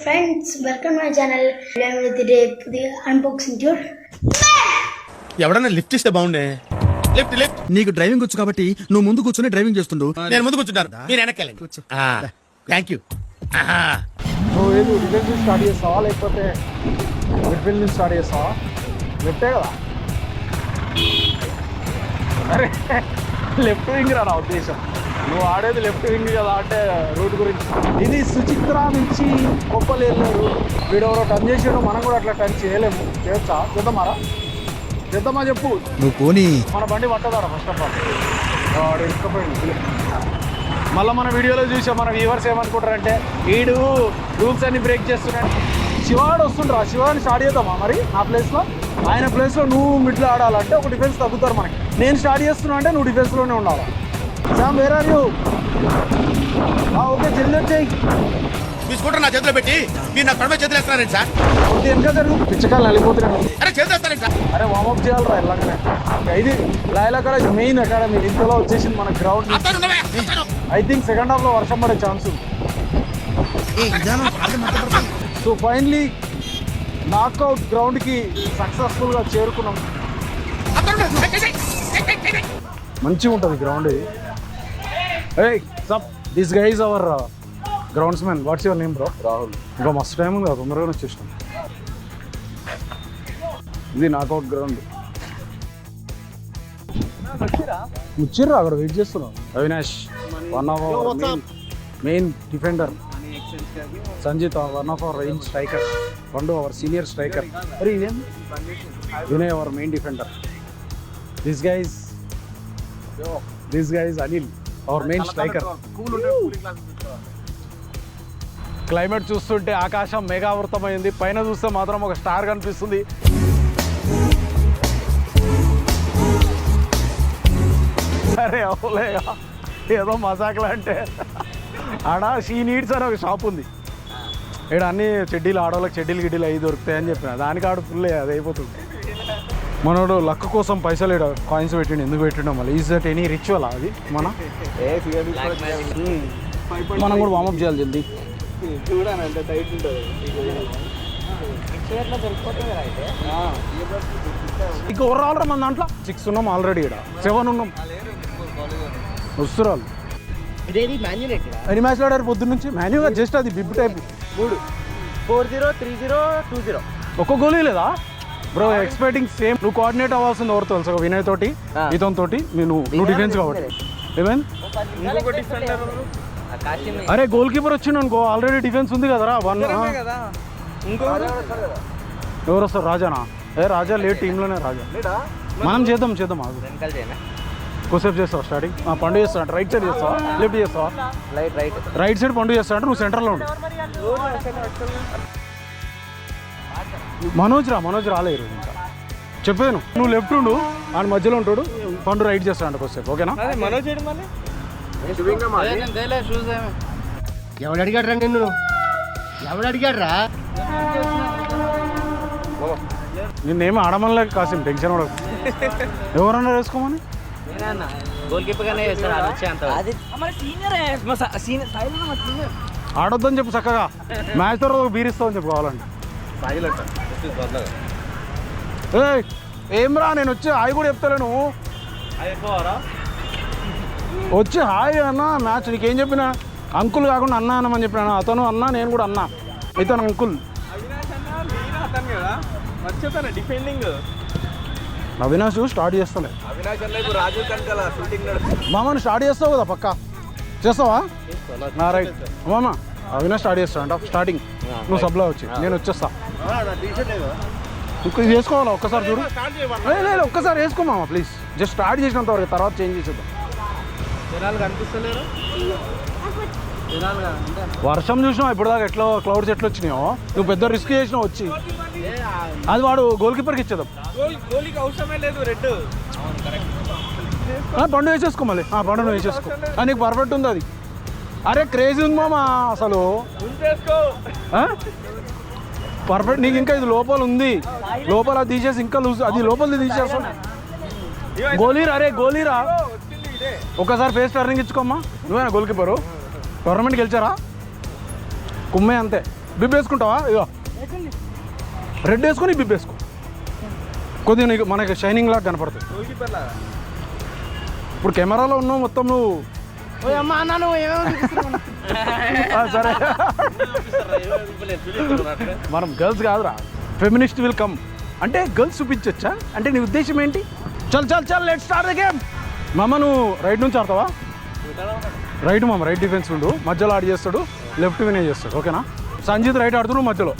Friends, welcome to my channel. Today, unboxing tour. ఎవడన్నా lift ఇస్తే బాగుండే. Lift lift. నీకు డ్రైవింగ్ వచ్చు కాబట్టి నువ్వు ముందు కూర్చొని డ్రైవింగ్ చేస్తుండు. నేను ముందు కూర్చుంటాను, మీరు వెనక్కి కూర్చో. Thank you. నువ్వు ఏది డిఫెన్స్ నుంచి స్టార్ట్ చేస్తావా లేకపోతే మిడ్ఫీల్డ్ నుంచి స్టార్ట్ చేస్తావా? లెఫ్టే కదా? అరే లెఫ్ట్ వింగ్ రా నా ఉద్దేశం. నువ్వు ఆడేది లెఫ్ట్ వింగ్ కదా అంటే రూట్ గురించి. ఇది సుచిత్ర నుంచి కొప్పలు వెళ్ళారు. వీడెవరో టర్న్ చేసాడు, మనం కూడా అట్లా టర్న్ చేయలేము. చేయొచ్చా? చేద్దామారా? చేద్దామా చెప్పు. నువ్వు పోనీ మన బండి పట్టదారా ఫస్ట్ ఆఫ్ ఆల్. ఇసుకపోయింది. మళ్ళీ మన వీడియోలో చూసాం మన వ్యూవర్స్ ఏమనుకుంటారంటే వీడు రూల్స్ అన్ని బ్రేక్ చేస్తున్నాడు. శివాడు వస్తుండ్రా, శివాని స్టార్ట్ చేద్దామా మరి నా ప్లేస్లో? ఆయన ప్లేస్లో నువ్వు మిడ్లో ఆడాలంటే ఒక డిఫెన్స్ తగ్గుతారు మనకి. నేను స్టార్ట్ చేస్తున్నా అంటే నువ్వు డిఫెన్స్లోనే ఉండాలి. Sam where are you? Okay జల్దీ వచ్చేయి. మీ స్కూటర్ నా చేతిలో పెట్టి మీరు నా కడమ చేతులు వేస్తున్నారండి సార్. ఓకే వెనక జరుగు, పిచ్చకాయలు వెళ్ళిపోతున్నాను. అరే చేతులు వేస్తారండి సార్. అరే వామప్ చేయాలరా ఎలాగనే. ఇది లాయలా కాలేజ్ మెయిన్ అకాడమీ. ఇంతలో వచ్చేసింది మన గ్రౌండ్. ఐ థింక్ సెకండ్ హాఫ్లో వర్షం పడే ఛాన్స్ ఉంది. సో ఫైనలీ నాక్అవుట్ గ్రౌండ్కి సక్సెస్ఫుల్గా చేరుకున్నాం. మంచిగా ఉంటుంది గ్రౌండ్. ఏయ్ సప్, this guy is our grounds man. What's your name bro? Rahul. ఇంకా మస్తు టైం ఉంది, తొందరగానే వచ్చేసినాం. ఇది నాక్అవుట్ గ్రౌండ్. ముచ్చిర్రా అక్కడ వెయిట్ చేస్తున్నాం. Avinash one of our main defender. Sanjit one of our range striker. పండు అవర్ సీనియర్ స్ట్రైకర్. అరే ఇదేం Vinay our main defender. This guys Anil our main striker. Climate చూస్తుంటే ఆకాశం మేఘావృతమైంది. పైన చూస్తే మాత్రం ఒక స్టార్ కనిపిస్తుంది. అరే అవులేగా ఏదో మజాక్లా అంటే ఆడ షీ నీడ్స్ అని ఒక షాప్ ఉంది. ఇక్కడ అన్ని చెడ్డీలు, ఆడవాళ్ళకి చెడ్డీలు గిడ్డీలు అవి దొరుకుతాయని చెప్పిన దానికి ఆడ ఫుల్ అది అయిపోతుంది. మనోడు లక్ కోసం పైసలు ఇక్కడ కాయిన్స్ పెట్టిండు. ఎందుకు పెట్టిండో మళ్ళీ. ఈజ్ దట్ ఎనీ రిచువల్ అది మనం కూడా వామప్ చేయాలి జల్దీ. ఇక ఓవరాల్ మన దాంట్లో 6 ఉన్నాం ఆల్రెడీ. ఇక్కడ 7 ఉన్నాం. వస్తురాలు ఎన్ని మ్యాచ్లు ఆడారు పొద్దున్న నుంచి? మాన్యుగా జస్ట్ అది బిబ్ టైప్ 3 4-0 3-0 2-0. ఒక్క గోలీ లేదా బ్రో? Expecting same. నువ్వు కోఆర్డినేట్ అవ్వాల్సింది ఎవరు తెలుసు? వినయ్ తోటి, ఇతన్ తోటి. నువ్వు డిఫెన్స్ కాబట్టి ఏమైంది? అరే గోల్ కీపర్ వచ్చిండు అనుకో, ఆల్రెడీ డిఫెన్స్ ఉంది కదరా. 1 ఎవరు వస్తారు? రాజానా? రాజా లేట్ టీంలోనే. రాజా మనం చేద్దాం ఆగు. కోసేపు చేస్తావా స్టార్టింగ్? పండు చేస్తా అంటే రైట్ సైడ్ చేస్తావా లెఫ్ట్ చేస్తావా? రైట్ సైడ్ పండు చేస్తా అంటే నువ్వు సెంటర్లో ఉండు. మనోజ్ రాలేదు ఇంకా. చెప్పాను నువ్వు లెఫ్ట్ ఉండు, ఆయన మధ్యలో ఉంటాడు. పండు రైట్ చేస్తా అంటే కోసేపు. ఓకేనా? ఎవడు అడిగాడు రా నిన్ను? ఎవడు అడిగాడు రా? నిన్నేమో ఆడమనలేక కాసేపు టెన్షన్ పడకు. ఎవరన్నా వేసుకోమని ఆడొద్దని చెప్పు చక్కగా. మ్యాచ్ తర్వాత ఒక బీరిస్తామని చెప్పు కావాలండి. ఏం రా, నేను వచ్చి హాయ్ కూడా చెప్తాను. వచ్చి హాయ్ అన్న మ్యాచ్ నీకేం చెప్పినా అంకుల్ కాకుండా అన్న అన్నమని చెప్పినా. అతను అన్న, నేను కూడా అన్నా. ఇతను అంకుల్. అవినాష్ స్టార్ట్ చేస్తలే. మామని స్టార్ట్ చేస్తావు కదా పక్కా? చేస్తావా? రైట్ మామ. అవినాష్ స్టార్ట్ చేస్తా అంట స్టార్టింగ్. నువ్వు సబ్లో వచ్చి నేను వచ్చేస్తా. ఇది వేసుకోవాలా ఒక్కసారి చూడు? లేదు ఒక్కసారి వేసుకో మామ ప్లీజ్. జస్ట్ స్టార్ట్ చేసినంత వరకు, తర్వాత చేంజ్ చేసేద్దాం. వర్షం చూసినావు ఇప్పుడు దాకా ఎట్లా క్లౌడ్స్ ఎట్లా వచ్చినాయో. నువ్వు పెద్ద రిస్క్ చేసినావు వచ్చి. అది వాడు గోల్ కీపర్కి ఇచ్చేద్దాం. పండు వేసేసుకో మళ్ళీ. పండు నువ్వు వేసేసుకో. నీకు పర్ఫెక్ట్ ఉంది అది. అరే క్రేజీ ఉంది మామ అసలు. పర్ఫెక్ట్. నీకు ఇంకా ఇది లోపల ఉంది. లోపల తీసేసి ఇంకా లూజ్. అది లోపలిది తీసేస్తాం. గోలీరా, అరే గోలీరా. ఒకసారి ఫేస్ టర్నింగ్ ఇచ్చుకోమ్మా. నువ్వేనా గోల్ కీపరు? టోర్నమెంట్ గెలిచారా? కుమ్మే అంతే. బిబ్ వేసుకుంటావా? ఇగో రెడ్ వేసుకొని బిబ్ వేసుకో, కొద్దిగా నీకు మనకి షైనింగ్ లాగా కనపడుతుంది. ఇప్పుడు కెమెరాలో ఉన్నావు మొత్తం నువ్వు. సరే మనం గర్ల్స్ కాదురా, ఫెమినిస్ట్ విల్ కమ్ అంటే గర్ల్స్ చూపించచ్చా అంటే నీ ఉద్దేశం ఏంటి? చల్ చల్ చల్ లెట్స్ స్టార్ట్ ద గేమ్. మామ నువ్వు రైట్ నుంచి ఆడతావా? రైట్ మామ, రైట్ డిఫెన్స్ ఉండు, మధ్యలో ఆడి చేస్తాడు, లెఫ్ట్ వినే చేస్తాడు. ఓకేనా? సంజీత్ రైట్ ఆడుతూ నువ్వు మధ్యలో.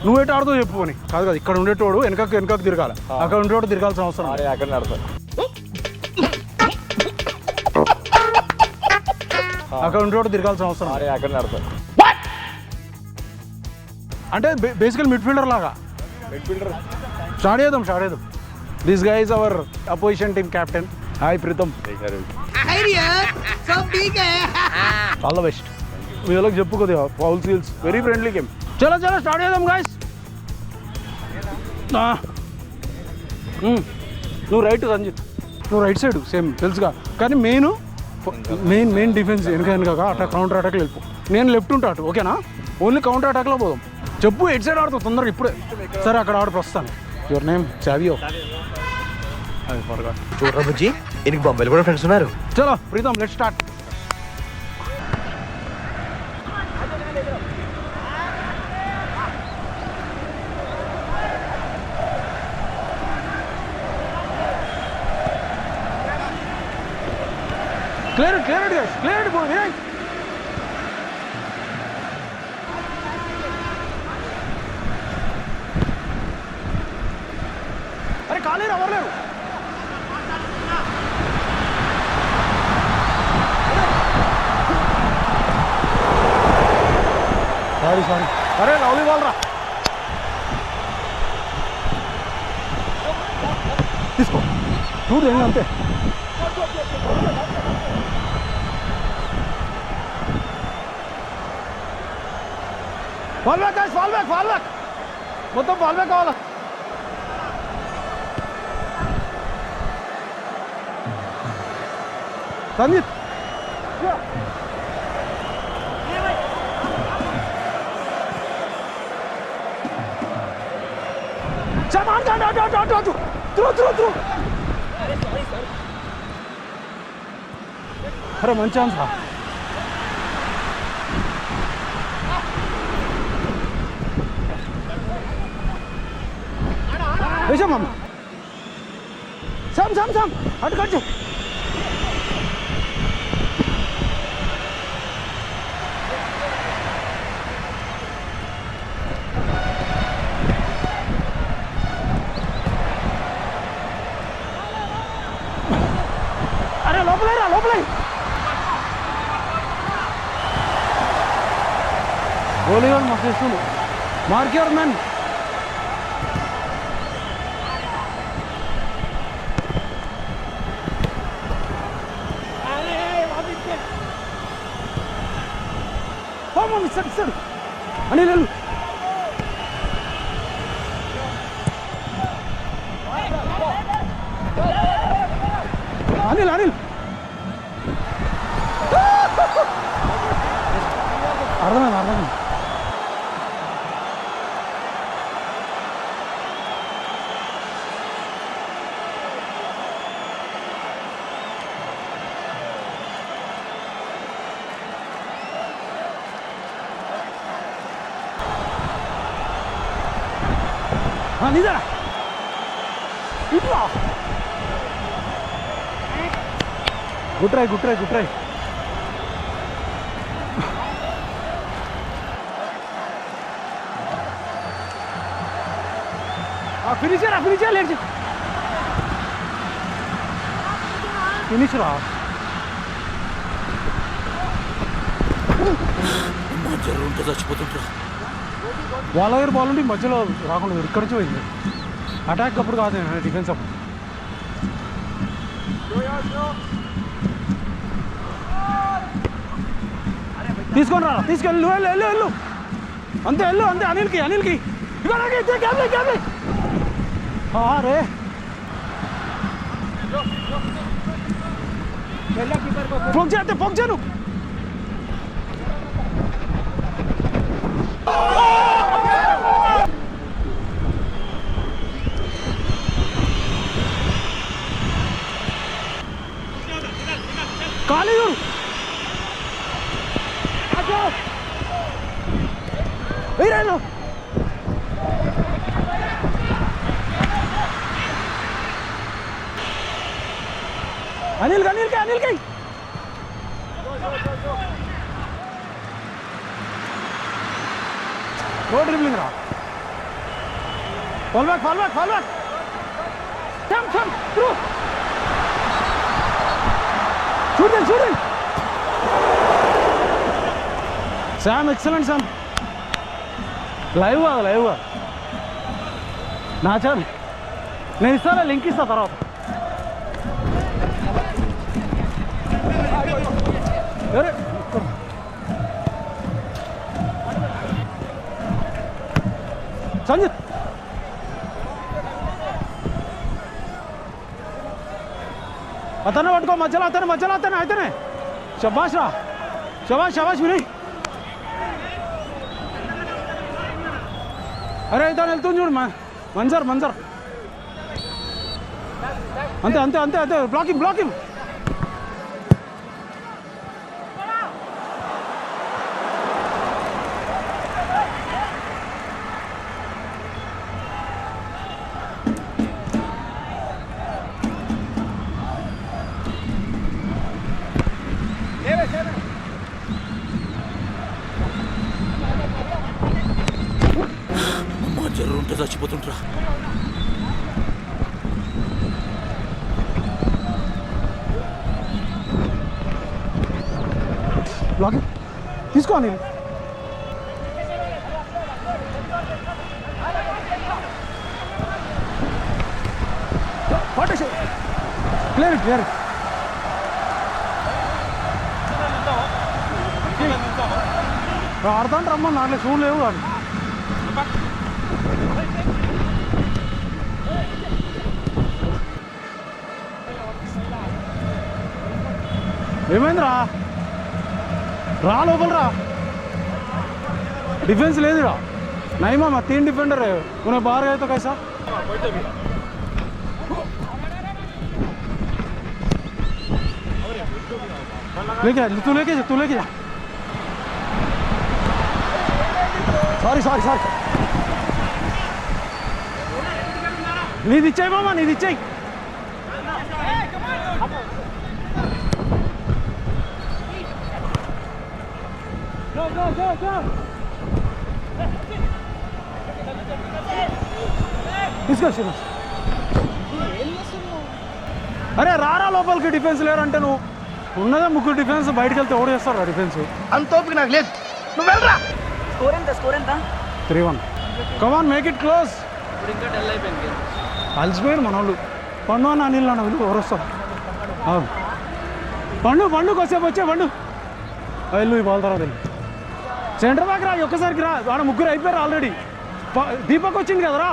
నువ్వు ఎటు ఆడుతూ చెప్పు అని కాదు కదా, ఇక్కడ ఉండేటోడు వెనకకు తిరగాలి, అక్కడ ఉండేవాడు తిరగాల్సిన అవసరం. అక్కడ ఆడతాడు. అక్కడ ఉండేవాడు తిరగాల్సిన అవసరం అక్కడ ఆడతాడు. అంటే బేసికల్ మిడ్ఫీల్డర్ లాగా. మిడ్ఫీల్డర్ స్టార్ట్ చేద్దాం. This guy is our opposition team captain. Hi Preetam, all the best. మీ వాళ్ళకి చెప్పు కొద్దిగా ఫౌల్ సీల్స్, వెరీ ఫ్రెండ్లీ గేమ్. చలో స్టార్ట్ చేద్దాం గాయస్. నువ్వు రైట్ సంజిత్, నువ్వు రైట్ సైడ్ సేమ్ తెలుసుగా, కానీ మెయిన్ డిఫెన్స్ వెనక అట్లా కౌంటర్ అటాక్లో వెళ్ళిపో. నేను లెఫ్ట్ ఉంటా అటు. ఓకేనా? ఓన్లీ కౌంటర్ అటాక్లో పోదాం. చెప్పు ఎటు సైడ్ ఆడుతావు తొందరగా ఇప్పుడే. సరే అక్కడ ఆడు ప్రస్తుతాను. Your name చావియో. అది ఫర్గాట్. చూడరా బుజ్జి, ఈయనకి బొంబాయిలో కూడా ఫ్రెండ్స్ ఉన్నారు. చలో Pritam let's start. Clear it guys, clear it boy, hey! అరే కాలేరు అవర్లేరు. సారీ అరే లవ్లీ బాల్ రా, తీసుకో చూడు ఏమి అంతే. Fall back guys, fall back మొత్తం ఫాల్ బ్యాక్ కావాలా. సంజిత్ అరే మంచి ఛాన్స్ రా. వేసాం అమ్మ, సామ్ అటు కట్ చేయి. అరే లోపలే గోలీ వాళ్ళు మస్తు ఇస్తుంది. Mark your man. ఇస్తాడు అనిల్ వెళ్ళు. అనిల్ అర్థమైంది. నీదరా ఇట్లా good try finish late finish రా. చచ్చిపోతుంటారా వాళ్ళ దగ్గర బాల్ ఉండి మధ్యలో రాకుండా ఇక్కడ నుంచి పోయింది. అటాక్ అప్పుడు కాదు, డిఫెన్స్ అప్పుడు. తీసుకొని రా, తీసుకెళ్ళు, వెళ్ళు అంతే అనిల్కి రే. పొంచాను ఖాళీ వెయ్యరాను అనిల్ అనిల్ రోడ్ డ్రిబ్లింగ్ రా ఫాల్ బ్యాక్ జంప్ త్రూ చూడండి శామ్ ఎక్సలెంట్ శామ్ లైవ్ నా చాలు నేను ఇస్తాను లింక్ ఇస్తా తర్వాత సంజిత్ అతనే పట్టుకో మధ్యలో అతనే శబాష్ రా శబాష్ వినయ్ అరే ఇతను వెళ్తుంది చూడు మంజర్ అంతే బ్లాకింగ్ జరుగుంటే చచ్చిపోతుంటరా. తీసుకో నేను క్లియర్ ఆడతాను రమ్మని దాంట్లో చూడలేవు కాదు ఏమైందిరా రా లోపల రా डिफेंस लेదురా नहीं मामा 3 डिफेंडर है उन्हें बाहर गए तो कैसा लेके जा సారీ నీది ఇచ్చేయి మామా నీది ఇచ్చేయి తీసుకో అరే రారా లోపలికి డిఫెన్స్ లేరంటే నువ్వు ఉన్నదే ముగ్గురు డిఫెన్స్ బయటకు వెళ్తే ఓడి చేస్తారు డిఫెన్స్ అంత ఓపిక నాకు లేదు నువ్వు వెళ్ళరా స్కోర్ ఎంత 3-1 కమాన్ మేక్ ఇట్ క్లోజ్ అలసిపోయారు మన వాళ్ళు పండు అన్న అనిల్ అన్న వీళ్ళు ఎవరు వస్తారు పండు కొద్దిసేపు వచ్చే పండు వెళ్ళు ఈ బాల్ తర్వాత సెంటర్ బ్యాక్ రా ఒక్కసారికి రా ఆడ ముగ్గురు అయిపోయారు ఆల్రెడీ దీపక్ వచ్చింది కదరా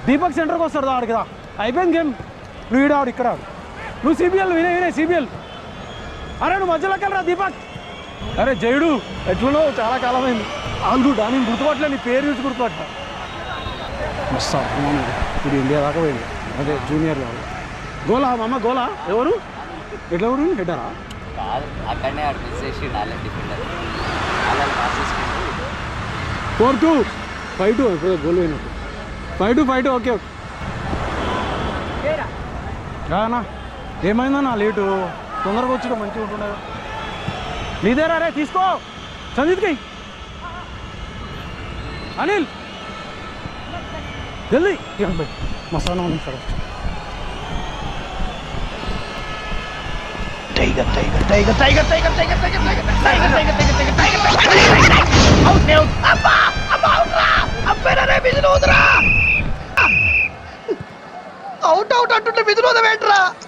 దీపక్ సెంటర్కి వస్తాడు ఆడికి రా అయిపోయింది గేమ్ నువ్వు ఈడ ఆడు ఇక్కడ ఆడు నువ్వు సిబిఎల్ వినే సిబిఎల్ అరే నువ్వు మధ్యలోకి వెళ్ళరా దీపక్ అరే జయుడు ఎట్లున్నావు చాలా కాలమైంది ఆల్గుడ్ నేను గుర్తుపట్టలే నీ పేరు చూసి గుర్తుపట్టా మస్తు ఇప్పుడు ఇండియా దాకా పోయింది అదే జూనియర్ గోలా మామ గోలా ఎవరు ఎట్లా ఎవరు హెడ్డరా అక్కడనే ఆడు మిస్ చేసి డిఫెండర్ 4-2 5-2 ఇప్పుడు గోల్ పోయినట్టు 5-2 ఓకే రానా ఏమైందన్నా లేటు తొందరగా వచ్చి మంచిగా ఉంటుండే నీదేరా రే తీసుకో సంజిత్కి అనిల్ జల్దీ మసాలా ఉంది సార్ అవుట్ అంటుంటే విధులు వేంట్రా